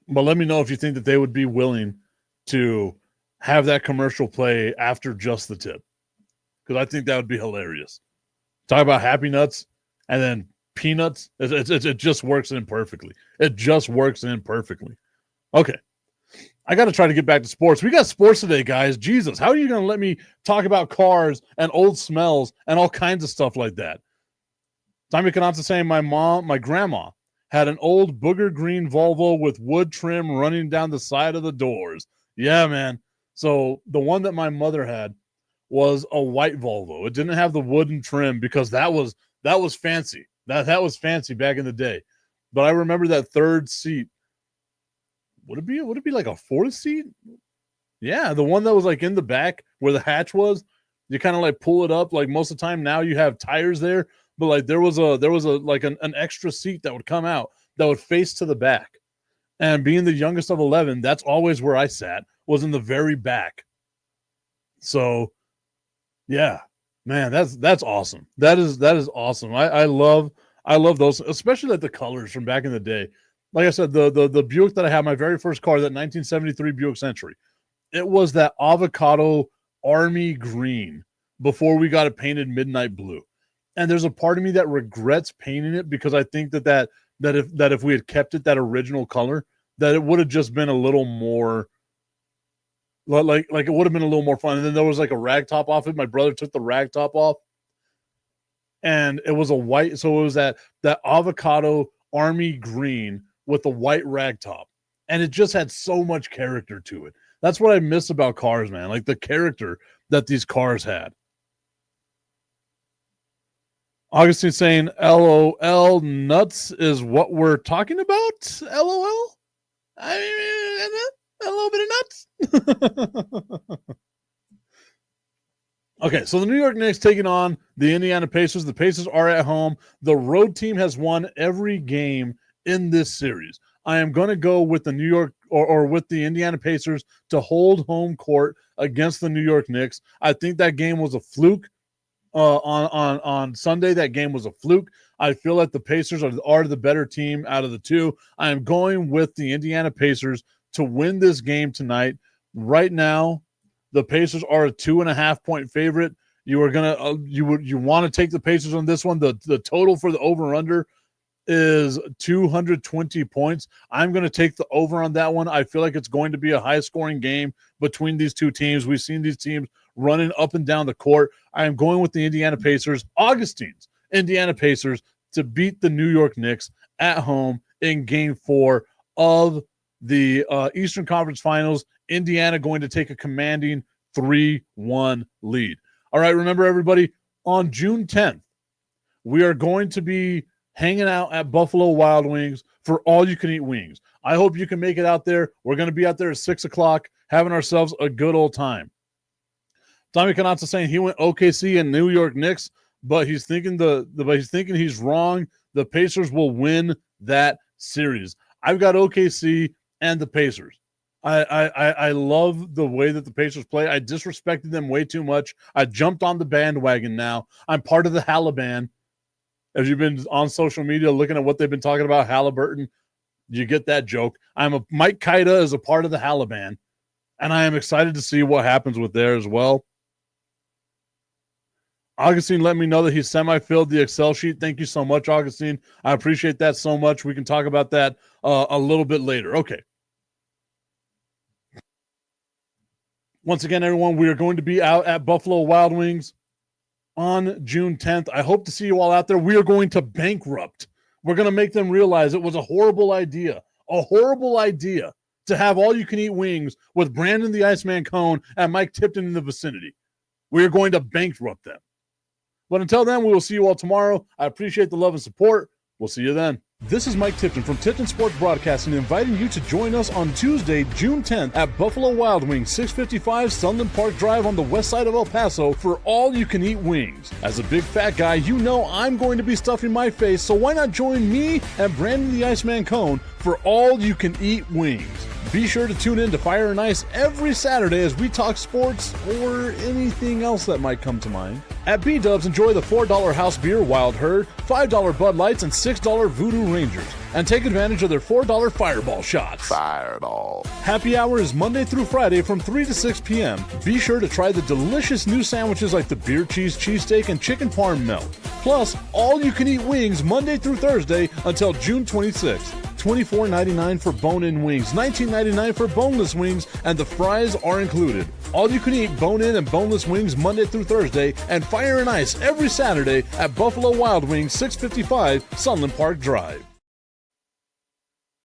But let me know if you think that they would be willing to have that commercial play after just the tip, because I think that would be hilarious. Talk about Happy Nuts and then peanuts. It just works in perfectly. It just works in perfectly. Okay. I got to try to get back to sports. We got sports today, guys. Jesus, how are you going to let me talk about cars and old smells and all kinds of stuff like that? Tommy Kanata saying my grandma had an old booger green Volvo with wood trim running down the side of the doors. Yeah, man. So the one that my mother had was a white Volvo. It didn't have the wooden trim because that was fancy. That was fancy back in the day. But I remember that third seat. Would it be like a fourth seat? Yeah, the one that was like in the back where the hatch was. You kind of like pull it up. Like most of the time now you have tires there, but like there was a like an extra seat that would come out that would face to the back. And being the youngest of 11, that's always where I sat, was in the very back. So yeah, man, that's awesome. That is awesome. I love those, especially like the colors from back in the day. Like I said, the Buick that I had, my very first car, that 1973 Buick Century, it was that avocado army green before we got it painted midnight blue. And there's a part of me that regrets painting it, because I think that if we had kept it that original color, that it would have just been a little more like it would have been a little more fun. And then there was like a rag top off it. My brother took the rag top off, and it was a white. So it was that avocado army green with the white rag top, and it just had so much character to it. That's what I miss about cars, man. Like the character that these cars had. Augustine saying, LOL, nuts is what we're talking about? LOL? I mean, a little bit of nuts. Okay, so the New York Knicks taking on the Indiana Pacers. The Pacers are at home. The road team has won every game in this series. I am going to go with the New York or with the Indiana Pacers to hold home court against the New York Knicks. I think that game was a fluke. On Sunday, that game was a fluke. I feel like the Pacers are the better team out of the two. I am going with the Indiana Pacers to win this game tonight. Right now, the Pacers are a 2.5-point favorite. You are gonna you want to take the Pacers on this one. The total for the over-under is 220 points. I'm going to take the over on that one. I feel like it's going to be a high-scoring game between these two teams. We've seen these teams running up and down the court. I am going with the Indiana Pacers, Augustine's Indiana Pacers, to beat the New York Knicks at home in Game 4 of the Eastern Conference Finals. Indiana going to take a commanding 3-1 lead. All right, remember, everybody, on June 10th, we are going to be hanging out at Buffalo Wild Wings for all you can eat wings. I hope you can make it out there. We're going to be out there at 6 o'clock having ourselves a good old time. Tommy Kanatsa saying he went OKC and New York Knicks, but he's thinking he's wrong. The Pacers will win that series. I've got OKC and the Pacers. I love the way that the Pacers play. I disrespected them way too much. I jumped on the bandwagon now. I'm part of the Halliban. As you've been on social media looking at what they've been talking about, Halliburton, you get that joke. Mike Kaida is a part of the Halliban, and I am excited to see what happens with there as well. Augustine let me know that he semi-filled the Excel sheet. Thank you so much, Augustine. I appreciate that so much. We can talk about that a little bit later. Okay. Once again, everyone, we are going to be out at Buffalo Wild Wings on June 10th. I hope to see you all out there. We are going to bankrupt. We're going to make them realize it was a horrible idea to have all-you-can-eat wings with Brandon the Iceman Cone and Mike Tipton in the vicinity. We are going to bankrupt them. But until then, we will see you all tomorrow. I appreciate the love and support. We'll see you then. This is Mike Tipton from Tipton Sports Broadcasting, inviting you to join us on Tuesday, June 10th at Buffalo Wild Wings, 655 Sunland Park Drive on the west side of El Paso for all-you-can-eat wings. As a big fat guy, you know I'm going to be stuffing my face, so why not join me and Brandon the Iceman Cone for all-you-can-eat wings? Be sure to tune in to Fire and Ice every Saturday as we talk sports or anything else that might come to mind. At B-Dubs, enjoy the $4 house beer Wild Herd, $5 Bud Lights, and $6 Voodoo Rangers. And take advantage of their $4 Fireball shots.
Fireball.
Happy hour is Monday through Friday from 3 to 6 p.m. Be sure to try the delicious new sandwiches like the beer cheese, cheesesteak, and chicken parm melt. Plus, all-you-can-eat wings Monday through Thursday until June 26th. $24.99 for bone-in wings, $19.99 for boneless wings, and the fries are included. All you can eat bone-in and boneless wings Monday through Thursday, and Fire and Ice every Saturday at Buffalo Wild Wings, 655 Sunland Park Drive.